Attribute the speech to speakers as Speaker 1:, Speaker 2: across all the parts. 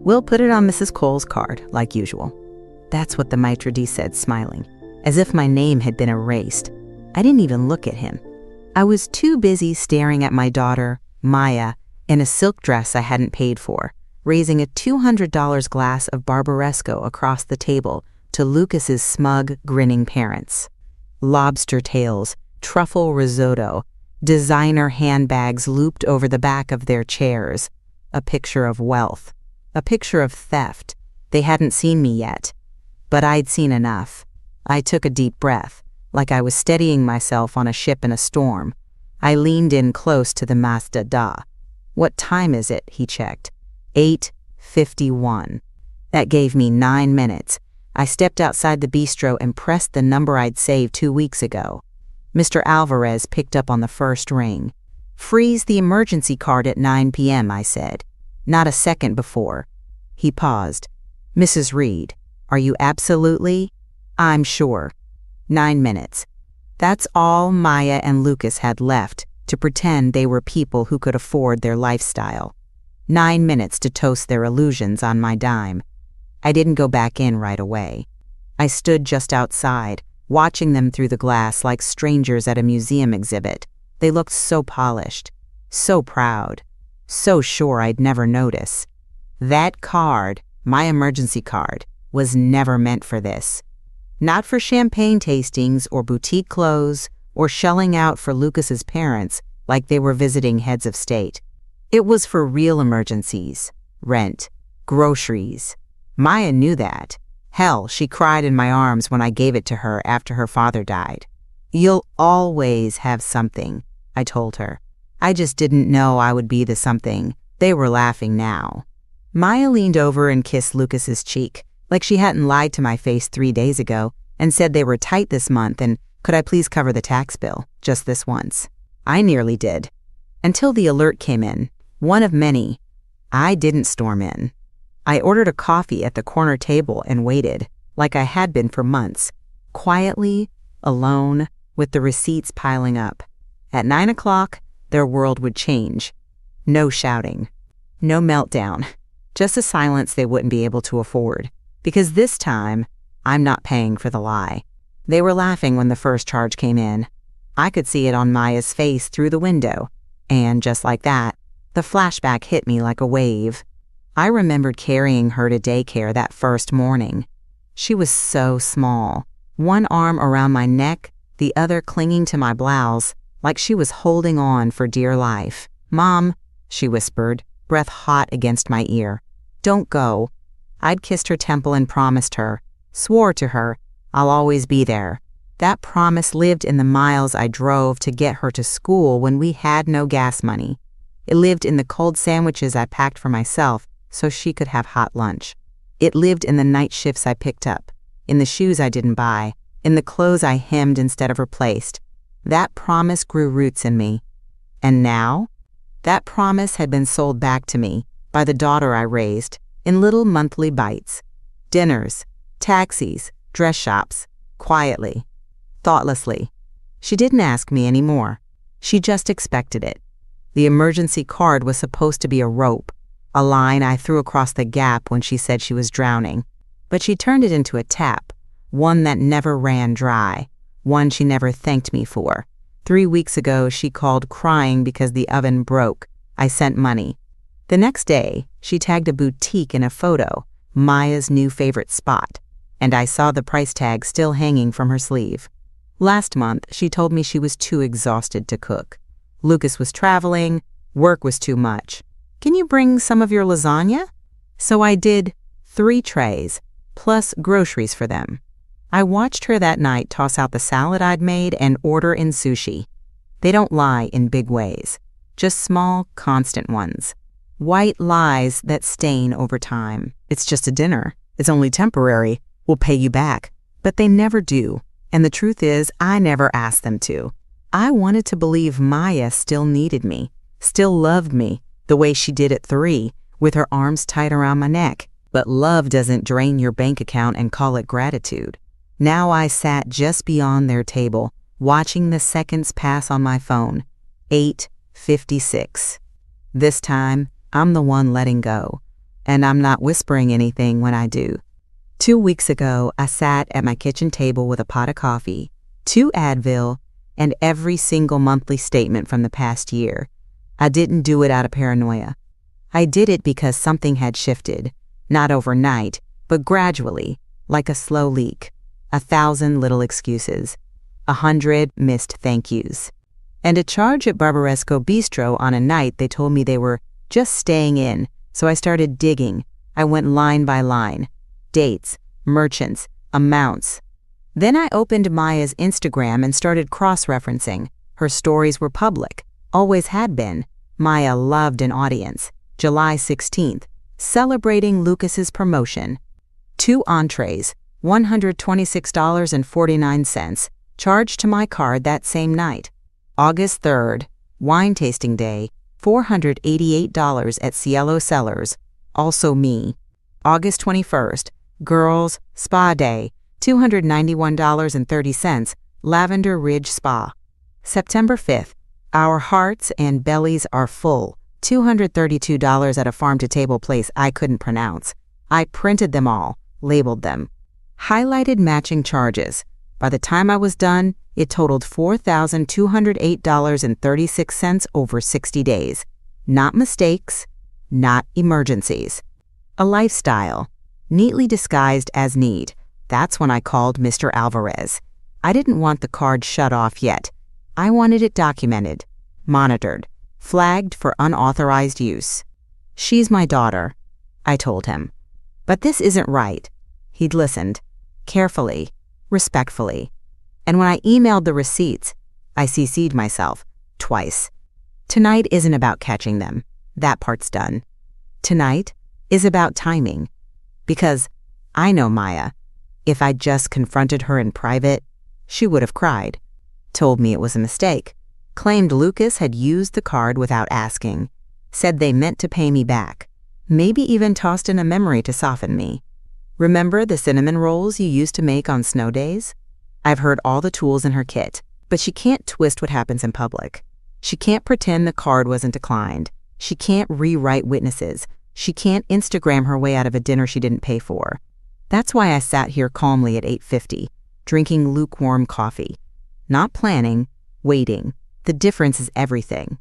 Speaker 1: We'll put it on Mrs. Cole's card, like usual." That's what the maitre d' said, smiling, as if my name had been erased. I didn't even look at him. I was too busy staring at my daughter, Maya, in a silk dress I hadn't paid for, raising a $200 glass of Barbaresco across the table to Lucas's smug, grinning parents. Lobster tails, truffle risotto, designer handbags looped over the back of their chairs. A picture of wealth. A picture of theft. They hadn't seen me yet. But I'd seen enough. I took a deep breath, like I was steadying myself on a ship in a storm. I leaned in close to the Mazda da. "What time is it?" he checked. 8:51. That gave me 9 minutes. I stepped outside the bistro and pressed the number I'd saved 2 weeks ago. Mr. Alvarez picked up on the first ring. "Freeze the emergency card at 9 p.m., I said. Not a second before. He paused. "Mrs. Reed, are you absolutely?" "I'm sure." 9 minutes. That's all Maya and Lucas had left to pretend they were people who could afford their lifestyle. 9 minutes to toast their illusions on my dime. I didn't go back in right away. I stood just outside, watching them through the glass like strangers at a museum exhibit. They looked so polished, so proud, so sure I'd never notice. That card, my emergency card, was never meant for this. Not for champagne tastings or boutique clothes or shelling out for Lucas's parents like they were visiting heads of state. It was for real emergencies, rent, groceries. Maya knew that. Hell, she cried in my arms when I gave it to her after her father died. "You'll always have something," I told her. I just didn't know I would be the something. They were laughing now. Maya leaned over and kissed Lucas's cheek, like she hadn't lied to my face 3 days ago, and said they were tight this month and could I please cover the tax bill, just this once. I nearly did. Until the alert came in, one of many. I didn't storm in. I ordered a coffee at the corner table and waited, like I had been for months, quietly, alone, with the receipts piling up. At 9 o'clock, their world would change. No shouting. No meltdown. Just a silence they wouldn't be able to afford. Because this time, I'm not paying for the lie. They were laughing when the first charge came in. I could see it on Maya's face through the window. And just like that, the flashback hit me like a wave. I remembered carrying her to daycare that first morning. She was so small, one arm around my neck, the other clinging to my blouse, like she was holding on for dear life. "Mom," she whispered, breath hot against my ear. "Don't go." I'd kissed her temple and promised her, swore to her, I'll always be there. That promise lived in the miles I drove to get her to school when we had no gas money. It lived in the cold sandwiches I packed for myself so she could have hot lunch. It lived in the night shifts I picked up, in the shoes I didn't buy, in the clothes I hemmed instead of replaced. That promise grew roots in me. And now, that promise had been sold back to me by the daughter I raised in little monthly bites. Dinners, taxis, dress shops, quietly, thoughtlessly. She didn't ask me anymore. She just expected it. The emergency card was supposed to be a rope, a line I threw across the gap when she said she was drowning. But she turned it into a tap, one that never ran dry, one she never thanked me for. 3 weeks ago, she called crying because the oven broke. I sent money. The next day, she tagged a boutique in a photo, Maya's new favorite spot, and I saw the price tag still hanging from her sleeve. Last month, she told me she was too exhausted to cook. Lucas was traveling, work was too much. "Can you bring some of your lasagna?" So I did 3 trays, plus groceries for them. I watched her that night toss out the salad I'd made and order in sushi. They don't lie in big ways, just small, constant ones. White lies that stain over time. "It's just a dinner. It's only temporary. We'll pay you back." But they never do. And the truth is, I never asked them to. I wanted to believe Maya still needed me, still loved me, the way she did at 3, with her arms tight around my neck. But love doesn't drain your bank account and call it gratitude. Now I sat just beyond their table, watching the seconds pass on my phone. 8:56. This time, I'm the one letting go. and I'm not whispering anything when I do. 2 weeks ago, I sat at my kitchen table with a pot of coffee, 2 Advil, and every single monthly statement from the past year. I didn't do it out of paranoia. I did it because something had shifted, not overnight, but gradually, like a slow leak. 1,000 little excuses, 100 missed thank yous, and a charge at Barbaresco Bistro on a night they told me they were just staying in, so I started digging. I went line by line. Dates, merchants, amounts. Then I opened Maya's Instagram and started cross-referencing. Her stories were public, always had been. Maya loved an audience. July 16th, celebrating Lucas's promotion. 2 entrees, $126.49, charged to my card that same night. August 3rd, wine tasting day, $488 at Cielo Cellars, also me. August 21st, girls' spa day, $291.30, Lavender Ridge Spa. September 5th, our hearts and bellies are full, $232 at a farm-to-table place I couldn't pronounce. I printed them all, labeled them. Highlighted matching charges. By the time I was done, it totaled $4,208.36 over 60 days. Not mistakes, not emergencies. A lifestyle, neatly disguised as need. That's when I called Mr. Alvarez. I didn't want the card shut off yet. I wanted it documented, monitored, flagged for unauthorized use. She's my daughter, I told him. But this isn't right. He'd listened, carefully, respectfully. And when I emailed the receipts, I CC'd myself, twice. Tonight isn't about catching them. That part's done. Tonight is about timing. Because I know Maya. If I'd just confronted her in private, she would have cried, told me it was a mistake, claimed Lucas had used the card without asking, said they meant to pay me back, maybe even tossed in a memory to soften me. Remember the cinnamon rolls you used to make on snow days? I've heard all the tools in her kit, but she can't twist what happens in public. She can't pretend the card wasn't declined. She can't rewrite witnesses. She can't Instagram her way out of a dinner she didn't pay for. That's why I sat here calmly at 8:50, drinking lukewarm coffee. Not planning, waiting. The difference is everything.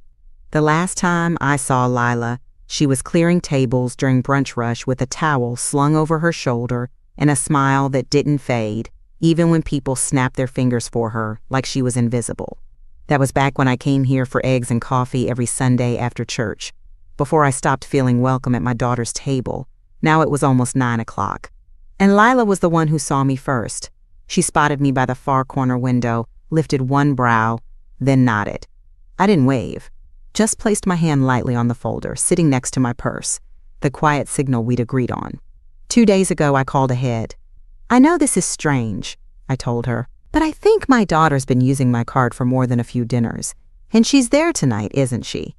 Speaker 1: The last time I saw Lila, she was clearing tables during brunch rush with a towel slung over her shoulder and a smile that didn't fade, even when people snapped their fingers for her like she was invisible. That was back when I came here for eggs and coffee every Sunday after church, before I stopped feeling welcome at my daughter's table. Now it was almost 9 o'clock. And Lila was the one who saw me first. She spotted me by the far corner window, lifted one brow, then nodded. I didn't wave, just placed my hand lightly on the folder, sitting next to my purse, the quiet signal we'd agreed on. 2 days ago, I called ahead. I know this is strange, I told her, but I think my daughter's been using my card for more than a few dinners, and she's there tonight, isn't she?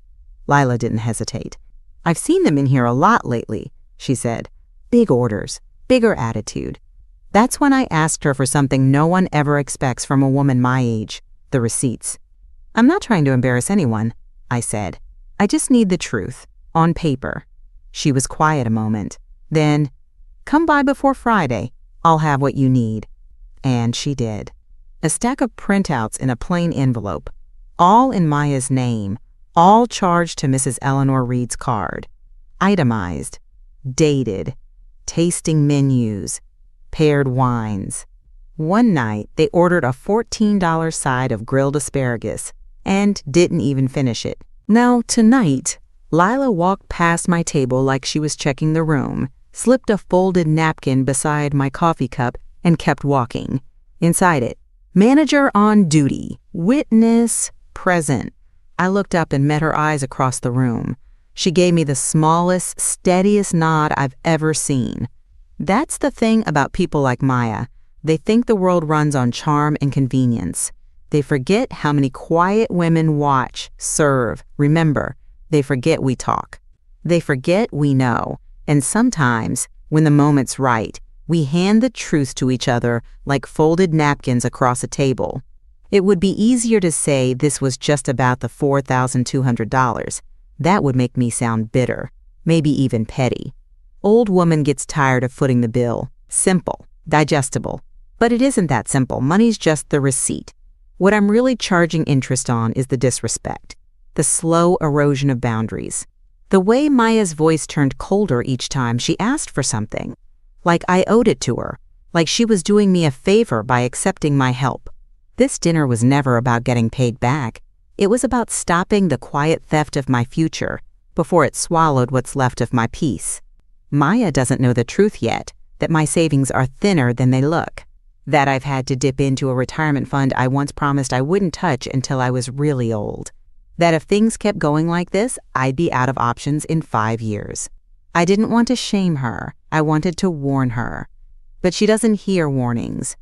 Speaker 1: Lila didn't hesitate. I've seen them in here a lot lately, she said. Big orders, bigger attitude. That's when I asked her for something no one ever expects from a woman my age, the receipts. I'm not trying to embarrass anyone, I said. I just need the truth, on paper. She was quiet a moment. Then, come by before Friday. I'll have what you need. And she did. A stack of printouts in a plain envelope, all in Maya's name, all charged to Mrs. Eleanor Reed's card. Itemized, dated, tasting menus, paired wines. One night, they ordered a $14 side of grilled asparagus and didn't even finish it. Now, tonight, Lila walked past my table like she was checking the room, slipped a folded napkin beside my coffee cup, and kept walking. Inside it, manager on duty, witness present. I looked up and met her eyes across the room. She gave me the smallest, steadiest nod I've ever seen. That's the thing about people like Maya. They think the world runs on charm and convenience. They forget how many quiet women watch, serve, remember. They forget we talk. They forget we know. And sometimes, when the moment's right, we hand the truth to each other like folded napkins across a table. It would be easier to say this was just about the $4,200. That would make me sound bitter, maybe even petty. Old woman gets tired of footing the bill. Simple, digestible. But it isn't that simple. Money's just the receipt. What I'm really charging interest on is the disrespect, the slow erosion of boundaries. The way Maya's voice turned colder each time she asked for something. Like I owed it to her. Like she was doing me a favor by accepting my help. This dinner was never about getting paid back. It was about stopping the quiet theft of my future before it swallowed what's left of my peace. Maya doesn't know the truth yet, that my savings are thinner than they look. That I've had to dip into a retirement fund I once promised I wouldn't touch until I was really old. That if things kept going like this, I'd be out of options in 5 years. I didn't want to shame her. I wanted to warn her. But she doesn't hear warnings.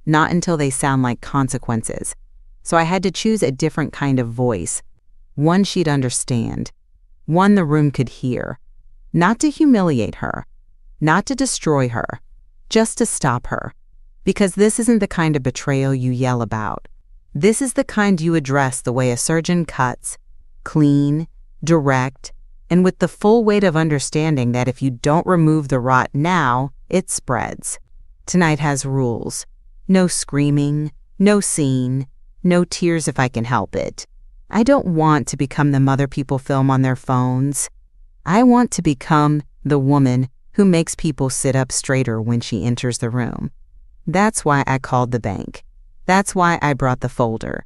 Speaker 1: Not until they sound like consequences. So I had to choose a different kind of voice. One she'd understand. One the room could hear. Not to humiliate her. Not to destroy her. Just to stop her. Because this isn't the kind of betrayal you yell about. This is the kind you address the way a surgeon cuts. Clean, direct, and with the full weight of understanding that if you don't remove the rot now, it spreads. Tonight has rules. No screaming, no scene, no tears if I can help it. I don't want to become the mother people film on their phones. I want to become the woman who makes people sit up straighter when she enters the room. That's why I called the bank. That's why I brought the folder.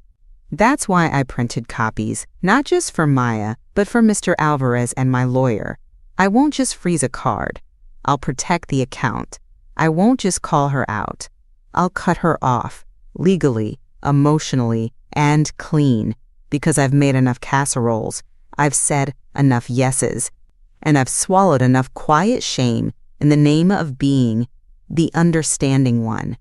Speaker 1: That's why I printed copies, not just for Maya, but for Mr. Alvarez and my lawyer. I won't just freeze a card. I'll protect the account. I won't just call her out. I'll cut her off, legally, emotionally, and clean, because I've made enough casseroles, I've said enough yeses, and I've swallowed enough quiet shame in the name of being the understanding one.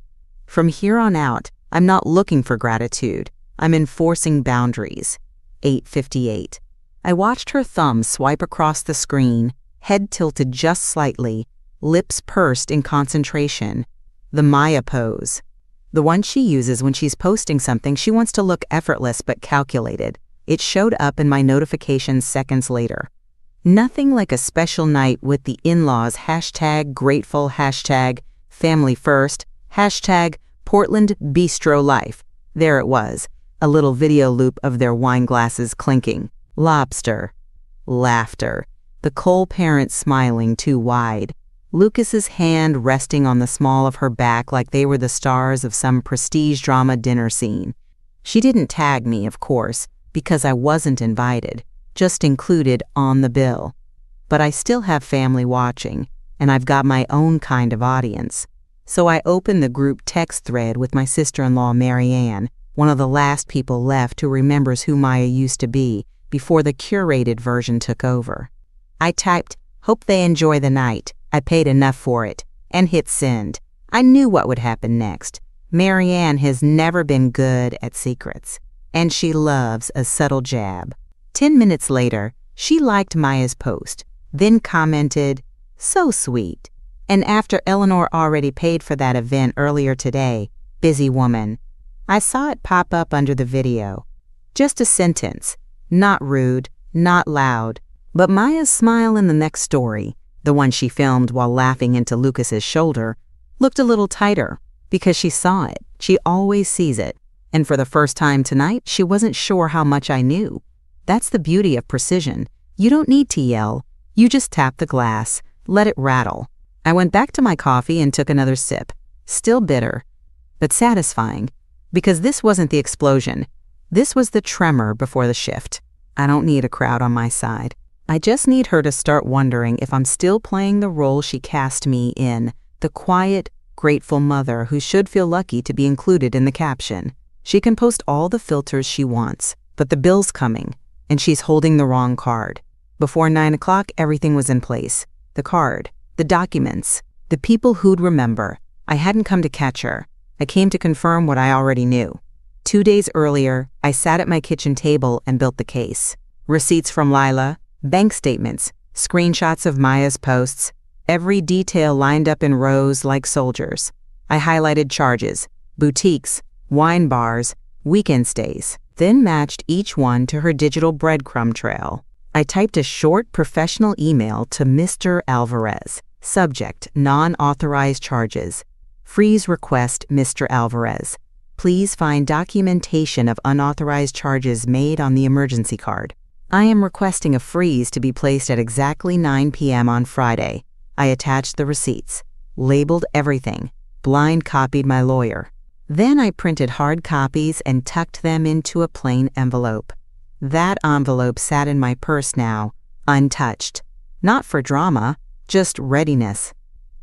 Speaker 1: From here on out, I'm not looking for gratitude. I'm enforcing boundaries. 8:58. I watched her thumb swipe across the screen, head tilted just slightly, lips pursed in concentration. The Maya pose. The one she uses when she's posting something she wants to look effortless but calculated. It showed up in my notifications seconds later. Nothing like a special night with the in-laws, #grateful, #family first, #Portland Bistro Life. There it was, a little video loop of their wine glasses clinking. Lobster. Laughter. The Cole parents smiling too wide. Lucas's hand resting on the small of her back like they were the stars of some prestige drama dinner scene. She didn't tag me, of course, because I wasn't invited, just included on the bill. But I still have family watching, and I've got my own kind of audience. So I opened the group text thread with my sister-in-law, Marianne, one of the last people left who remembers who Maya used to be before the curated version took over. I typed, "Hope they enjoy the night. I paid enough for it," and hit send. I knew what would happen next. Marianne has never been good at secrets, and she loves a subtle jab. 10 minutes later, she liked Maya's post, then commented, "So sweet." And after Eleanor already paid for that event earlier today, busy woman, I saw it pop up under the video. Just a sentence, not rude, not loud, but Maya's smile in the next story, the one she filmed while laughing into Lucas's shoulder, looked a little tighter because she saw it. She always sees it. And for the first time tonight, she wasn't sure how much I knew. That's the beauty of precision. You don't need to yell. You just tap the glass, let it rattle. I went back to my coffee and took another sip. Still bitter, but satisfying, because this wasn't the explosion. This was the tremor before the shift. I don't need a crowd on my side. I just need her to start wondering if I'm still playing the role she cast me in, the quiet, grateful mother who should feel lucky to be included in the caption. She can post all the filters she wants, but the bill's coming, and she's holding the wrong card. Before 9 o'clock, everything was in place. The card, the documents, the people who'd remember. I hadn't come to catch her. I came to confirm what I already knew. 2 days earlier, I sat at my kitchen table and built the case. Receipts from Lila, bank statements, screenshots of Maya's posts, every detail lined up in rows like soldiers. I highlighted charges, boutiques, wine bars, weekend stays, then matched each one to her digital breadcrumb trail. I typed a short professional email to Mr. Alvarez. Subject: non-authorized charges. Freeze request, Mr. Alvarez. Please find documentation of unauthorized charges made on the emergency card. I am requesting a freeze to be placed at exactly 9 p.m. on Friday. I attached the receipts, labeled everything, blind copied my lawyer. Then I printed hard copies and tucked them into a plain envelope. That envelope sat in my purse now, untouched. Not for drama, just readiness.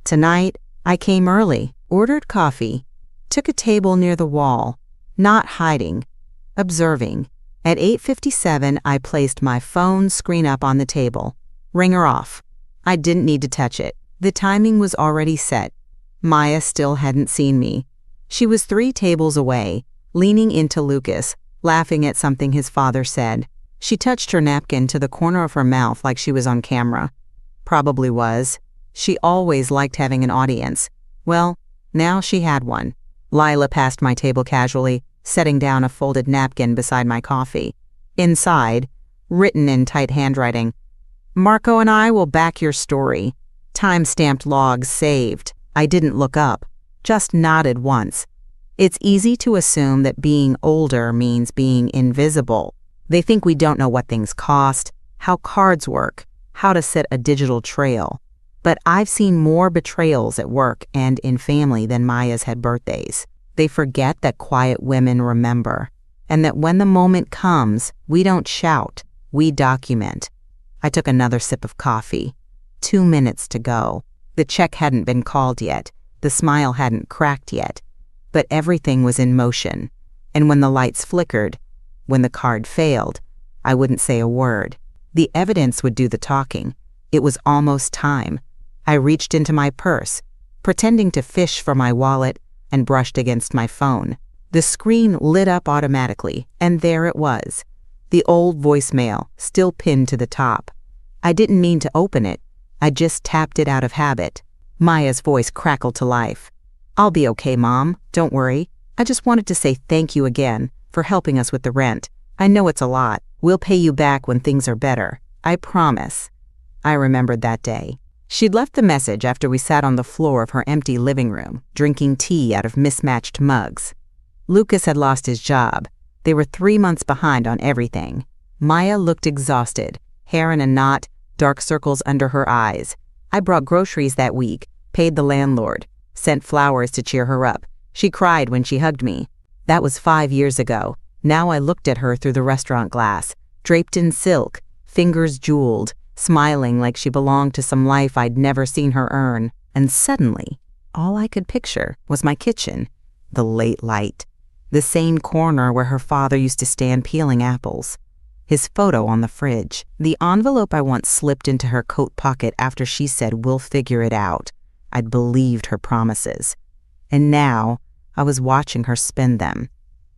Speaker 1: Tonight, I came early, ordered coffee, took a table near the wall, not hiding, observing. At 8:57, I placed my phone screen up on the table. Ringer off. I didn't need to touch it. The timing was already set. Maya still hadn't seen me. She was 3 tables away, leaning into Lucas, laughing at something his father said. She touched her napkin to the corner of her mouth like she was on camera. Probably was. She always liked having an audience. Well, now she had one. Lila passed my table casually, setting down a folded napkin beside my coffee. Inside, written in tight handwriting, "Marco and I will back your story. Time-stamped logs saved." I didn't look up, just nodded once. It's easy to assume that being older means being invisible. They think we don't know what things cost, how cards work, how to set a digital trail. But I've seen more betrayals at work and in family than Maya's had birthdays. They forget that quiet women remember, and that when the moment comes, we don't shout, we document. I took another sip of coffee. 2 minutes to go. The check hadn't been called yet. The smile hadn't cracked yet. But everything was in motion. And when the lights flickered, when the card failed, I wouldn't say a word. The evidence would do the talking. It was almost time. I reached into my purse, pretending to fish for my wallet, and brushed against my phone. The screen lit up automatically, and there it was. The old voicemail, still pinned to the top. I didn't mean to open it. I just tapped it out of habit. Maya's voice crackled to life. "I'll be okay, Mom. Don't worry. I just wanted to say thank you again for helping us with the rent. I know it's a lot. We'll pay you back when things are better. I promise." I remembered that day. She'd left the message after we sat on the floor of her empty living room, drinking tea out of mismatched mugs. Lucas had lost his job. They were 3 months behind on everything. Maya looked exhausted, hair in a knot, dark circles under her eyes. I brought groceries that week, paid the landlord, sent flowers to cheer her up. She cried when she hugged me. That was 5 years ago. Now I looked at her through the restaurant glass, draped in silk, fingers jeweled, smiling like she belonged to some life I'd never seen her earn. And suddenly, all I could picture was my kitchen, the late light, the same corner where her father used to stand peeling apples, his photo on the fridge, the envelope I once slipped into her coat pocket after she said, "We'll figure it out." I'd believed her promises. And now, I was watching her spend them.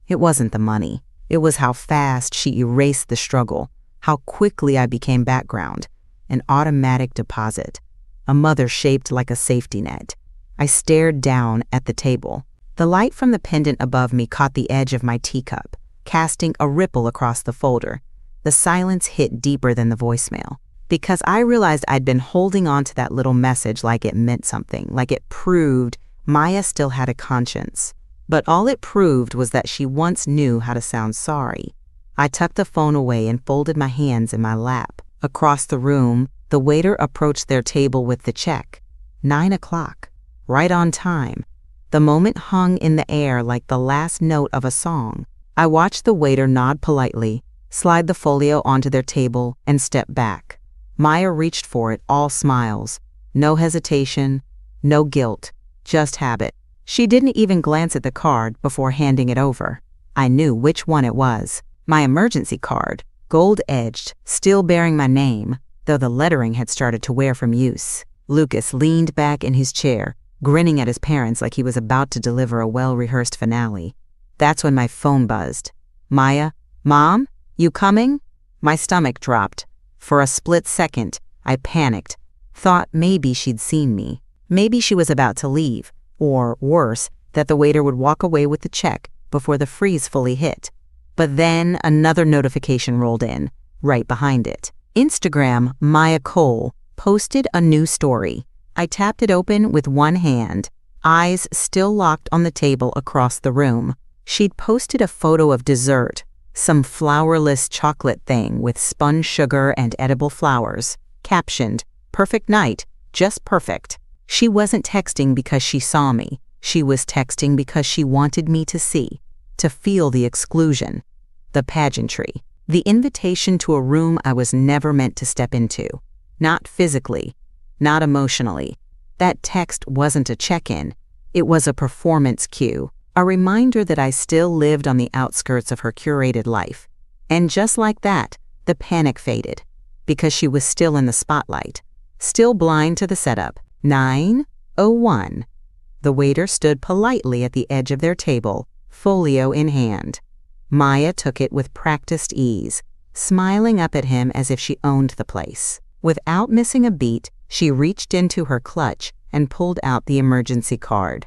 Speaker 1: It wasn't the money. It was how fast she erased the struggle, how quickly I became background, an automatic deposit, a mother shaped like a safety net. I stared down at the table. The light from the pendant above me caught the edge of my teacup, casting a ripple across the folder. The silence hit deeper than the voicemail, because I realized I'd been holding on to that little message like it meant something, like it proved Maya still had a conscience. But all it proved was that she once knew how to sound sorry. I tucked the phone away and folded my hands in my lap. Across the room, the waiter approached their table with the check. 9 o'clock. Right on time. The moment hung in the air like the last note of a song. I watched the waiter nod politely, slide the folio onto their table, and step back. Maya reached for it, all smiles. No hesitation, no guilt, just habit. She didn't even glance at the card before handing it over. I knew which one it was. My emergency card, gold-edged, still bearing my name, though the lettering had started to wear from use. Lucas leaned back in his chair, grinning at his parents like he was about to deliver a well-rehearsed finale. That's when my phone buzzed. "Maya? Mom? You coming?" My stomach dropped. For a split second, I panicked, thought maybe she'd seen me. Maybe she was about to leave, or worse, that the waiter would walk away with the check before the freeze fully hit. But then another notification rolled in, right behind it. Instagram Maya Cole posted a new story. I tapped it open with one hand, eyes still locked on the table across the room. She'd posted a photo of dessert, some flourless chocolate thing with spun sugar and edible flowers, captioned, "Perfect night, just perfect." She wasn't texting because she saw me. She was texting because she wanted me to see, to feel the exclusion, the pageantry, the invitation to a room I was never meant to step into. Not physically, not emotionally. That text wasn't a check-in. It was a performance cue, a reminder that I still lived on the outskirts of her curated life. And just like that, the panic faded, because she was still in the spotlight, still blind to the setup. 9:01. The waiter stood politely at the edge of their table, folio in hand. Maya took it with practiced ease, smiling up at him as if she owned the place. Without missing a beat, she reached into her clutch and pulled out the emergency card.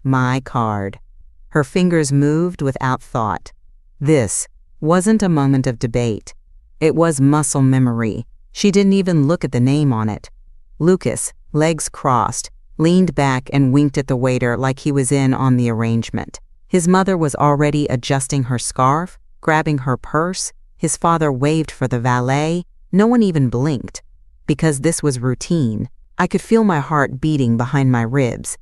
Speaker 1: My card. Her fingers moved without thought. This wasn't a moment of debate. It was muscle memory. She didn't even look at the name on it. Lucas, legs crossed, leaned back and winked at the waiter like he was in on the arrangement. His mother was already adjusting her scarf, grabbing her purse. His father waved for the valet. No one even blinked. Because this was routine, I could feel my heart beating behind my ribs.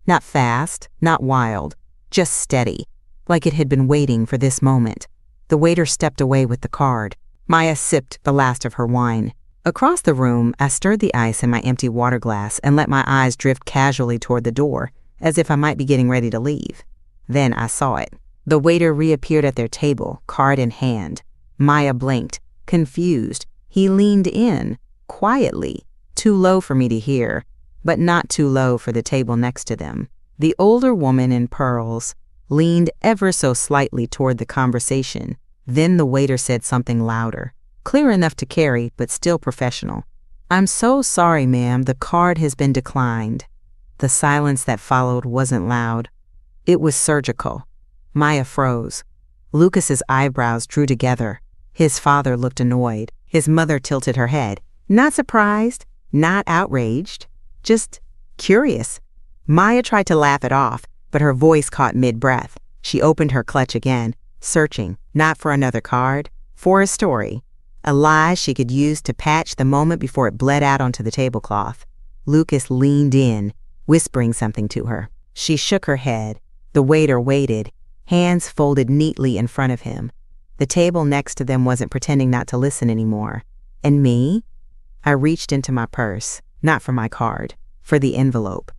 Speaker 1: Not fast, not wild, just steady, like it had been waiting for this moment. The waiter stepped away with the card. Maya sipped the last of her wine. Across the room, I stirred the ice in my empty water glass and let my eyes drift casually toward the door, as if I might be getting ready to leave. Then I saw it. The waiter reappeared at their table, card in hand. Maya blinked, confused. He leaned in, quietly, too low for me to hear, but not too low for the table next to them. The older woman in pearls leaned ever so slightly toward the conversation. Then the waiter said something louder, clear enough to carry, but still professional. "I'm so sorry, ma'am, the card has been declined." The silence that followed wasn't loud. It was surgical. Maya froze. Lucas's eyebrows drew together. His father looked annoyed. His mother tilted her head. Not surprised, not outraged, just curious. Maya tried to laugh it off, but her voice caught mid-breath. She opened her clutch again, searching, not for another card, for a story. A lie she could use to patch the moment before it bled out onto the tablecloth. Lucas leaned in, whispering something to her. She shook her head. The waiter waited, hands folded neatly in front of him. The table next to them wasn't pretending not to listen anymore. And me? I reached into my purse, not for my card, for the envelope.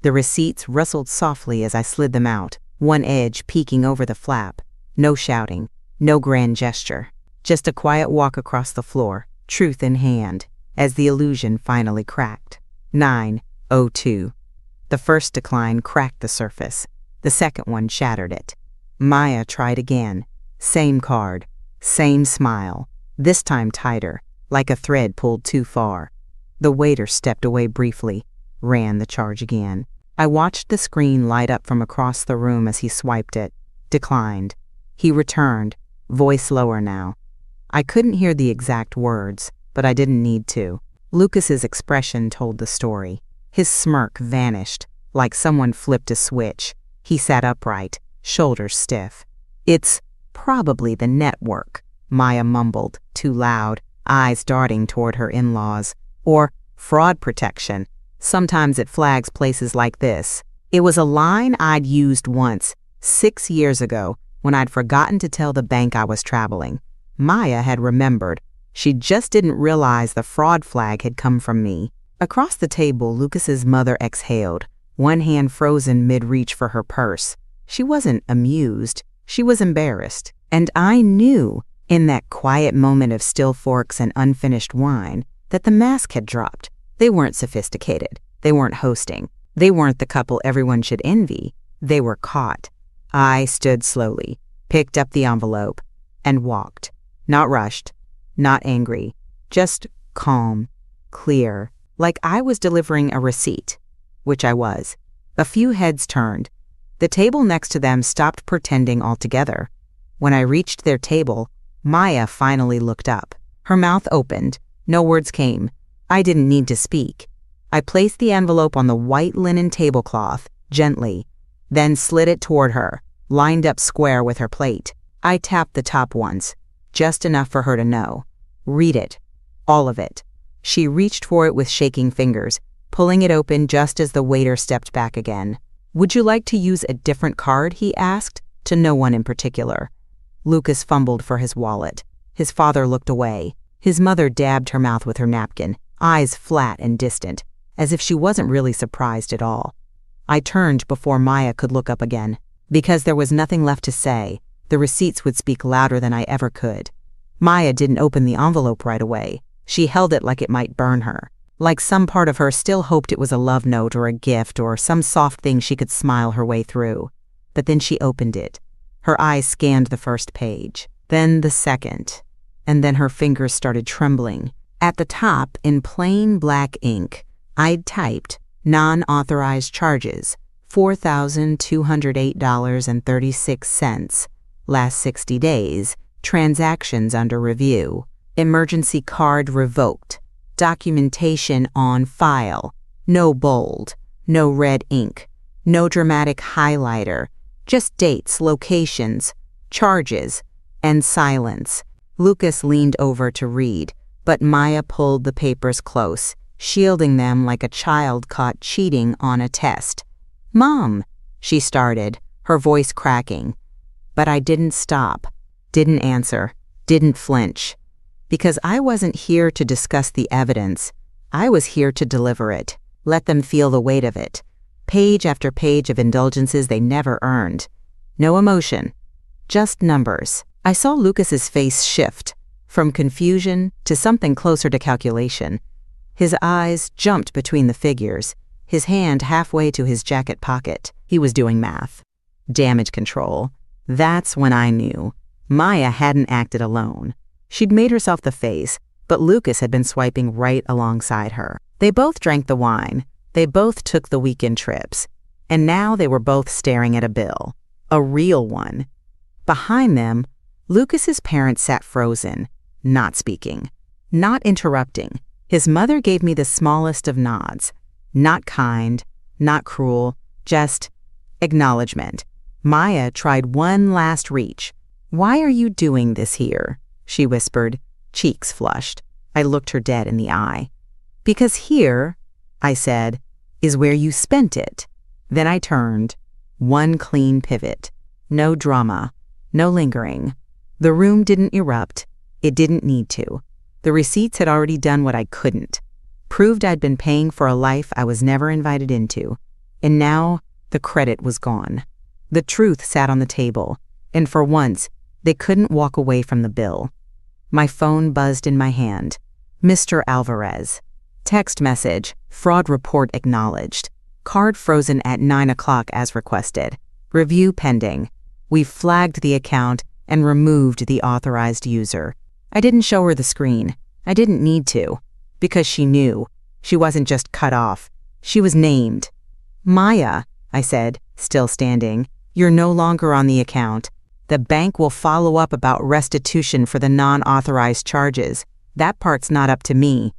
Speaker 1: The receipts rustled softly as I slid them out, one edge peeking over the flap. No shouting, no grand gesture. Just a quiet walk across the floor, truth in hand, as the illusion finally cracked. 9:02. The first decline cracked the surface. The second one shattered it. Maya tried again. Same card, same smile, this time tighter, like a thread pulled too far. The waiter stepped away briefly, ran the charge again. I watched the screen light up from across the room as he swiped it. Declined. He returned, voice lower now. I couldn't hear the exact words, but I didn't need to. Lucas's expression told the story. His smirk vanished, like someone flipped a switch. He sat upright, shoulders stiff. "It's probably the network," Maya mumbled, too loud, eyes darting toward her in-laws. "Or fraud protection. Sometimes it flags places like this." It was a line I'd used once, 6 years ago, when I'd forgotten to tell the bank I was traveling. Maya had remembered. She just didn't realize the fraud flag had come from me. Across the table, Lucas's mother exhaled, one hand frozen mid-reach for her purse. She wasn't amused. She was embarrassed. And I knew, in that quiet moment of still forks and unfinished wine, that the mask had dropped. They weren't sophisticated. They weren't hosting. They weren't the couple everyone should envy. They were caught. I stood slowly, picked up the envelope, and walked. Not rushed, not angry, just calm, clear, like I was delivering a receipt, which I was. A few heads turned. The table next to them stopped pretending altogether. When I reached their table, Maya finally looked up. Her mouth opened. No words came. I didn't need to speak. I placed the envelope on the white linen tablecloth, gently, then slid it toward her, lined up square with her plate. I tapped the top once, just enough for her to know. Read it. All of it. She reached for it with shaking fingers, pulling it open just as the waiter stepped back again. Would you like to use a different card? He asked, to no one in particular. Lucas fumbled for his wallet. His father looked away. His mother dabbed her mouth with her napkin, eyes flat and distant, as if she wasn't really surprised at all. I turned before Maya could look up again. Because there was nothing left to say, the receipts would speak louder than I ever could. Maya didn't open the envelope right away. She held it like it might burn her. Like some part of her still hoped it was a love note or a gift or some soft thing she could smile her way through. But then she opened it. Her eyes scanned the first page, then the second, and then her fingers started trembling. At the top, in plain black ink, I'd typed, non-authorized charges, $4,208.36, last 60 days, transactions under review, emergency card revoked, documentation on file, no bold, no red ink, no dramatic highlighter, just dates, locations, charges, and silence. Lucas leaned over to read, but Maya pulled the papers close, shielding them like a child caught cheating on a test. "Mom," she started, her voice cracking. But I didn't stop, didn't answer, didn't flinch. Because I wasn't here to discuss the evidence. I was here to deliver it, let them feel the weight of it. Page after page of indulgences they never earned. No emotion, just numbers. I saw Lucas's face shift, from confusion to something closer to calculation. His eyes jumped between the figures, his hand halfway to his jacket pocket. He was doing math. Damage control. That's when I knew. Maya hadn't acted alone. She'd made herself the face, but Lucas had been swiping right alongside her. They both drank the wine. They both took the weekend trips. And now they were both staring at a bill. A real one. Behind them, Lucas's parents sat frozen, not speaking, not interrupting. His mother gave me the smallest of nods. Not kind, not cruel, just acknowledgement. Maya tried one last reach. "Why are you doing this here?" she whispered, cheeks flushed. I looked her dead in the eye. "Because here," I said, "is where you spent it." Then I turned. One clean pivot. No drama. No lingering. The room didn't erupt. It didn't need to. The receipts had already done what I couldn't. Proved I'd been paying for a life I was never invited into. And now the credit was gone. The truth sat on the table, and for once, they couldn't walk away from the bill. My phone buzzed in my hand. Mr. Alvarez. Text message, fraud report acknowledged. Card frozen at 9 o'clock as requested. Review pending. We've flagged the account and removed the authorized user. I didn't show her the screen. I didn't need to. Because she knew. She wasn't just cut off. She was named. "Maya," I said, still standing, "you're no longer on the account. The bank will follow up about restitution for the non-authorized charges. That part's not up to me."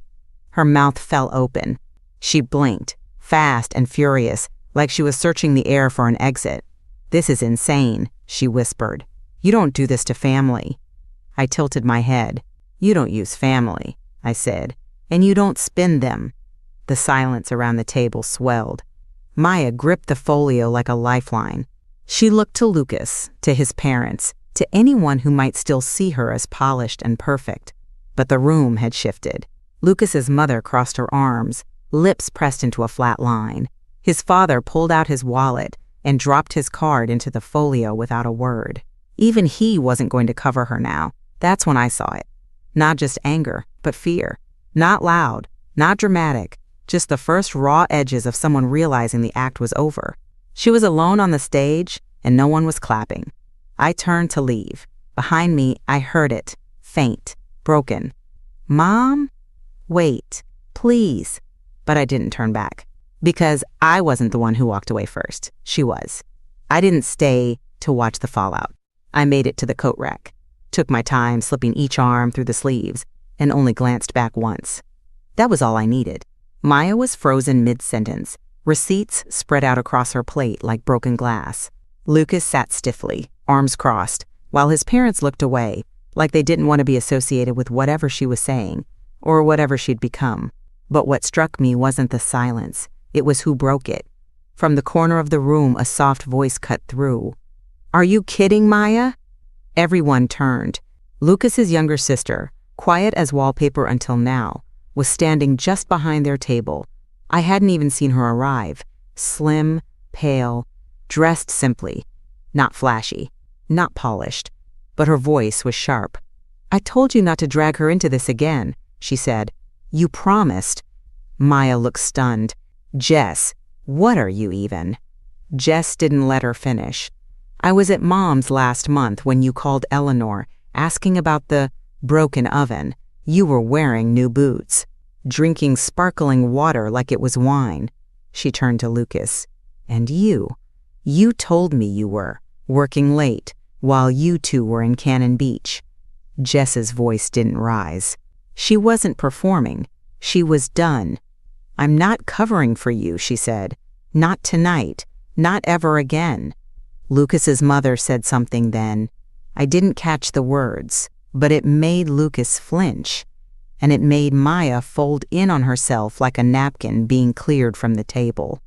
Speaker 1: Her mouth fell open. She blinked, fast and furious, like she was searching the air for an exit. "This is insane," she whispered. "You don't do this to family." I tilted my head. "You don't use family," I said, "and you don't spend them." The silence around the table swelled. Maya gripped the folio like a lifeline. She looked to Lucas, to his parents, to anyone who might still see her as polished and perfect. But the room had shifted. Lucas's mother crossed her arms, lips pressed into a flat line. His father pulled out his wallet and dropped his card into the folio without a word. Even he wasn't going to cover her now. That's when I saw it. Not just anger, but fear. Not loud, not dramatic, just the first raw edges of someone realizing the act was over. She was alone on the stage, and no one was clapping. I turned to leave. Behind me, I heard it, faint, broken. "Mom? Wait, please." But I didn't turn back. Because I wasn't the one who walked away first. She was. I didn't stay to watch the fallout. I made it to the coat rack, took my time slipping each arm through the sleeves, and only glanced back once. That was all I needed. Maya was frozen mid-sentence, receipts spread out across her plate like broken glass. Lucas sat stiffly, arms crossed, while his parents looked away, like they didn't want to be associated with whatever she was saying, or whatever she'd become. But what struck me wasn't the silence, it was who broke it. From the corner of the room, a soft voice cut through. "Are you kidding, Maya?" Everyone turned. Lucas's younger sister, quiet as wallpaper until now, was standing just behind their table. I hadn't even seen her arrive. Slim, pale, dressed simply. Not flashy, not polished, but her voice was sharp. "I told you not to drag her into this again," she said. "You promised." Maya looked stunned. "Jess, what are you even?" Jess didn't let her finish. "I was at Mom's last month when you called Eleanor, asking about the broken oven. You were wearing new boots, drinking sparkling water like it was wine." She turned to Lucas. "And you told me you were working late while you two were in Cannon Beach." Jess's voice didn't rise. She wasn't performing. She was done. "I'm not covering for you," she said. "Not tonight. Not ever again." Lucas's mother said something then. I didn't catch the words, but it made Lucas flinch, and it made Maya fold in on herself like a napkin being cleared from the table.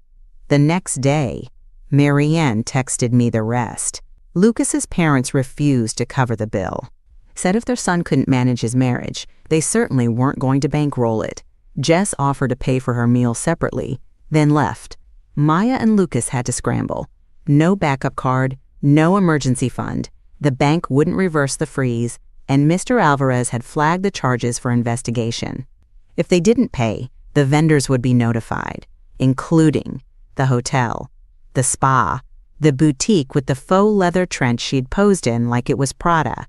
Speaker 1: The next day, Marianne texted me the rest. Lucas's parents refused to cover the bill. Said if their son couldn't manage his marriage, they certainly weren't going to bankroll it. Jess offered to pay for her meal separately, then left. Maya and Lucas had to scramble. No backup card, no emergency fund. The bank wouldn't reverse the freeze, and Mr. Alvarez had flagged the charges for investigation. If they didn't pay, the vendors would be notified, including the hotel, the spa, the boutique with the faux leather trench she'd posed in like it was Prada.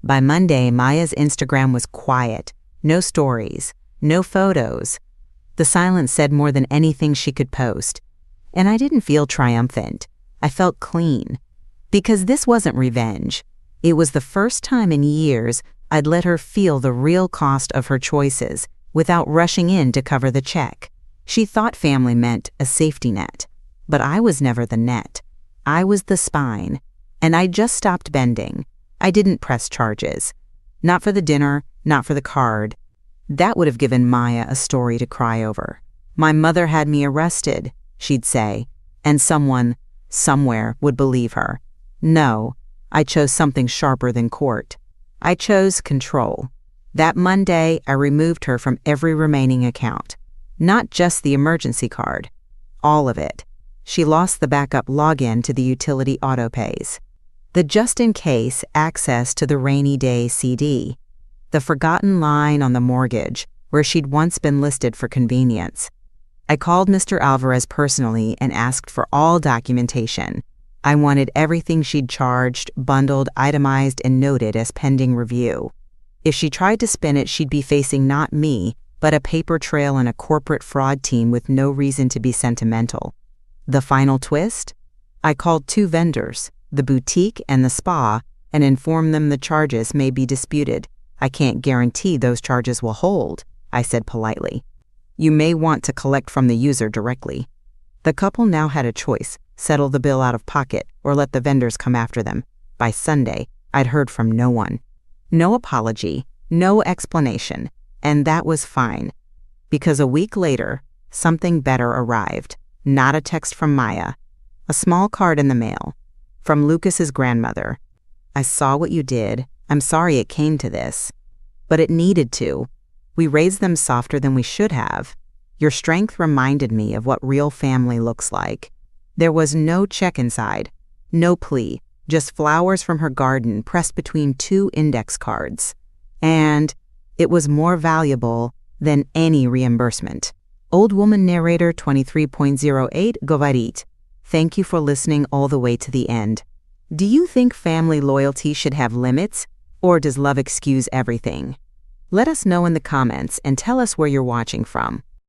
Speaker 1: By Monday, Maya's Instagram was quiet. No stories, no photos. The silence said more than anything she could post. And I didn't feel triumphant. I felt clean. Because this wasn't revenge. It was the first time in years I'd let her feel the real cost of her choices without rushing in to cover the check. She thought family meant a safety net. But I was never the net. I was the spine. And I just stopped bending. I didn't press charges. Not for the dinner, not for the card. That would have given Maya a story to cry over. "My mother had me arrested," she'd say, and someone, somewhere, would believe her. No, I chose something sharper than court. I chose control. That Monday, I removed her from every remaining account. Not just the emergency card. All of it. She lost the backup login to the utility autopays. The just-in-case access to the rainy day CD. The forgotten line on the mortgage, where she'd once been listed for convenience. I called Mr. Alvarez personally and asked for all documentation. I wanted everything she'd charged, bundled, itemized, and noted as pending review. If she tried to spin it, she'd be facing not me, but a paper trail and a corporate fraud team with no reason to be sentimental. The final twist? I called 2 vendors, the boutique and the spa, and informed them the charges may be disputed. I can't guarantee those charges will hold, I said politely. You may want to collect from the user directly. The couple now had a choice, settle the bill out of pocket or let the vendors come after them. By Sunday, I'd heard from no one. No apology, no explanation, and that was fine. Because a week later, something better arrived. Not a text from Maya. A small card in the mail. From Lucas's grandmother. "I saw what you did. I'm sorry it came to this. But it needed to. We raised them softer than we should have. Your strength reminded me of what real family looks like." There was no check inside. No plea. Just flowers from her garden pressed between 2 index cards. And it was more valuable than any reimbursement. Old Woman Narrator 23.08 Govarit. Thank you for listening all the way to the end. Do you think family loyalty should have limits, or does love excuse everything? Let us know in the comments and tell us where you're watching from.